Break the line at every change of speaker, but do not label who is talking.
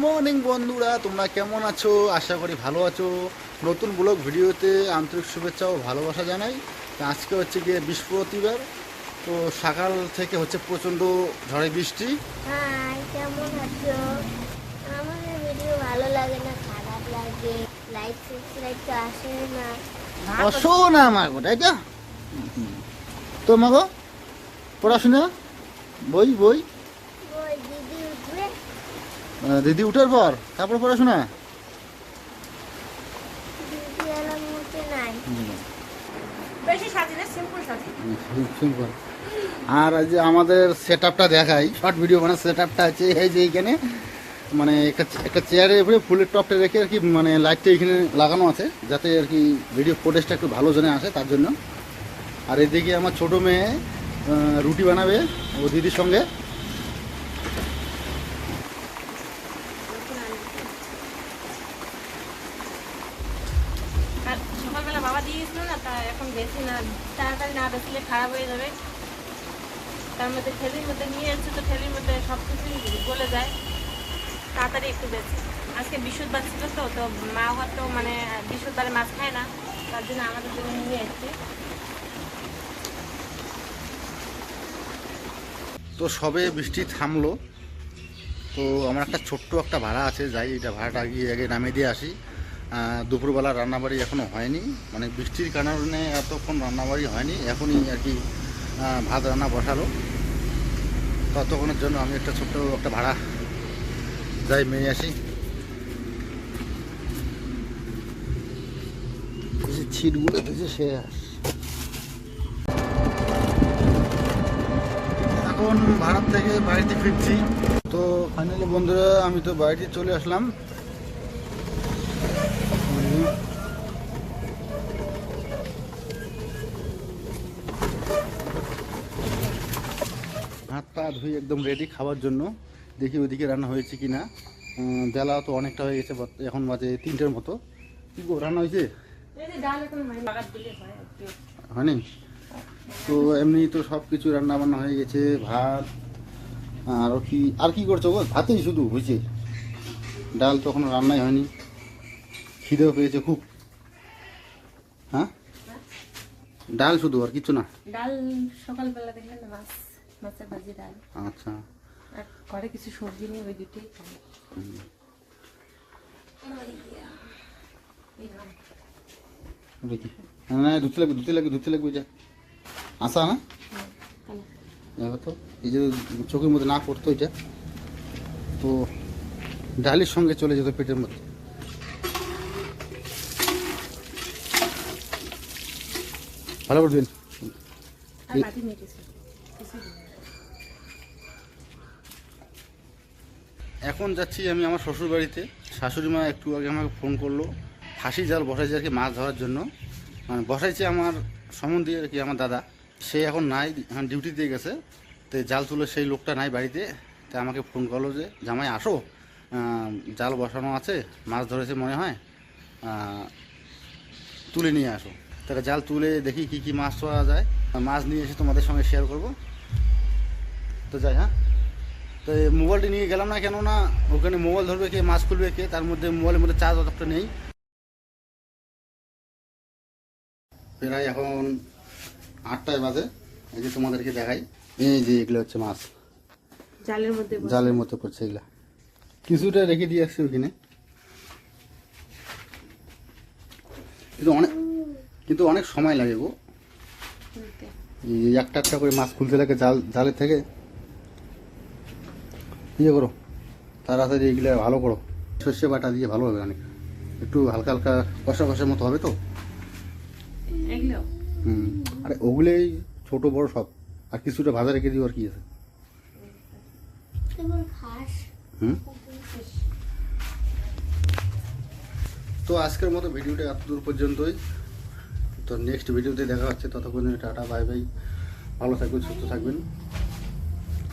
Morning বন্ধুরা, তোমরা কেমন আছো? আশা করি ভালো আছো। নতুন ব্লগ ভিডিওতে আন্তরিক শুভেচ্ছা ও ভালোবাসা জানাই। তো আজকে হচ্ছে গিয়ে বৃহস্পতিবার, তো সকাল থেকে হচ্ছে প্রচণ্ড ঝড়ে বৃষ্টি।
হাই, কেমন আছো? আমাদের ভিডিও ভালো লাগে না, খারাপ লাগে, লাইক সাবস্ক্রাইব তো আসে না।
অসো না আমার গো, তাই তো তোমাকে পড়াশোনা বই বই
ওই দিদি উঠবে,
দিদি উঠার পর তারপর পড়াশোনা।
দিদি এলাম উঠে নাই।
বেশি সাজি না, সিম্পল সাজি।
সিম্পল। আর এই যে আমাদের সেট আপটা দেখাই, শর্ট ভিডিও মানে সেট আপটা আছে এই যে এইখানে, মানে একটা চেয়ারের উপরে ফুলের টপটা রেখে আর কি, মানে লাইটটা এখানে লাগানো আছে যাতে আর কি ভিডিও ফুটেজটা একটু ভালো জনে আসে তার জন্য। আর এদিকে আমার ছোটো মেয়ে রুটি বানাবে ও দিদির সঙ্গে।
আর সকালবেলা বাবা দিয়ে গেছিল না, তা এখন বেশি না, তাড়াতাড়ি না বেশিলে খারাপ হয়ে যাবে। তার মধ্যে ঠেলির মধ্যে নিয়ে এসছে, তো ঠেলির মধ্যে সব কিছুই গলে যায়, তাড়াতাড়ি একটু বেশি। আজকে বৃহস্পতিবার ছিল তো, তো মা ঘর তো মানে বৃহস্পতিবারে মাছ খায় না, তার জন্য আমাদের জন্য নিয়ে এসছে।
তো সবে বৃষ্টি থামলো, তো আমার একটা ছোট্ট একটা ভাড়া আছে, যাই এটা ভাড়াটা গিয়ে আগে নামিয়ে দিয়ে আসি। দুপুরবেলা রান্নাবাড়ি এখনও হয়নি, মানে বৃষ্টির কারণে এতক্ষণ রান্নাবাড়ি হয়নি, এখনই আর কি ভাত রান্না বসালো। ততক্ষণের জন্য আমি একটা ছোট্ট একটা ভাড়া যাই মেয়ে আসি। ছিটগুলো দিয়েছে শেষ। এখন ভাড়ার থেকে বাড়িতে ফিরছি। তো ফাইনালি বন্ধুরা, আমি তো বাড়িতে চলে আসলাম। হাত পা ধুয়ে একদম রেডি খাওয়ার জন্য। দেখি ওইদিকে রান্না হয়েছে কি না। বেলা তো অনেকটা হয়ে গেছে, এখন বাজে 3টের মতো। কি গো, রান্না হয়েছে? হয়নি তো এমনি তো সব কিছু রান্না বান্না হয়ে গেছে। ভাত আর কি করছো গো? ভাতেই শুধু হয়েছে, ডাল তো এখনো রান্নাই হয়নি। খিদেও পেয়েছে খুব। হ্যাঁ, ডাল শুধু, আর কিছু না?
ডাল সকালবেলা দেখলেন না, মাছের ভাজি, ডাল।
আচ্ছা,
আর ঘরে কিছু সবজি নেই, ওই দুটোই খাই।
না ধুতে লাগবে যা আসা না। তো এই যে চোখের মধ্যে না পড়তো এটা, তো ডালের সঙ্গে চলে যেত পেটের মধ্যে। ভালো করবেন।
আর মাটি নিয়ে গেছি, কিছুই নেই।
এখন যাচ্ছি আমি আমার শ্বশুর বাড়িতে। শাশুড়ি মা একটু আগে আমাকে ফোন করলো, ফাঁসি জাল বসাইছে আর কি মাছ ধরার জন্য। মানে বসাইছে আমার সম্বন্ধে আর কি, আমার দাদা। সে এখন নাই, এখন ডিউটি দিয়ে গেছে। তো জাল তুলে সেই লোকটা নাই বাড়িতে। তো আমাকে ফোন করলো যে জামাই আসো, জাল বসানো আছে, মাছ ধরেছে মনে হয়, তুলে নিয়ে আসো। তাহলে জাল তুলে দেখি কি কি মাছ পাওয়া যায়, মাছ নিয়ে এসে তোমাদের সঙ্গে শেয়ার করব। তো যাই, হ্যাঁ। তো এই মোবাইলটি নিয়ে গেলাম না, কেননা ওখানে মোবাইল ধরবে কে, মাছ খুলবে কে, তার মধ্যে মোবাইলের মধ্যে চার্জ অতটা নেই। প্রায় এখন 8টায় বাজে। এই যে তোমাদেরকে দেখাই, এই যে এগুলো হচ্ছে মাছ জালের মধ্যে পড়ছে। এগুলা কিছুটা রেখে দিয়ে আসছি ওখানে, কিন্তু অনেক সময় লাগে গো। একটা একটা করে মাছ খুলতে লাগে জালের থেকে। ইয়ে করো তাড়াতাড়ি, এগুলো ভালো করো, সর্ষে বাটা দিয়ে ভালো হবে, অনেক একটু হালকা হালকা কষা কষার মতো হবে তো। আরে ওগুলোই ছোট বড় সব, আর কিছুটা ভাজা রেখে দিও, আর কি আছে। তো আজকের মতো ভিডিওটা এত দূর পর্যন্তই। তো নেক্সট ভিডিওতে দেখা হচ্ছে, ততক্ষণ টাটা বাই বাই, ভালো থাকবেন, সুস্থ থাকবেন।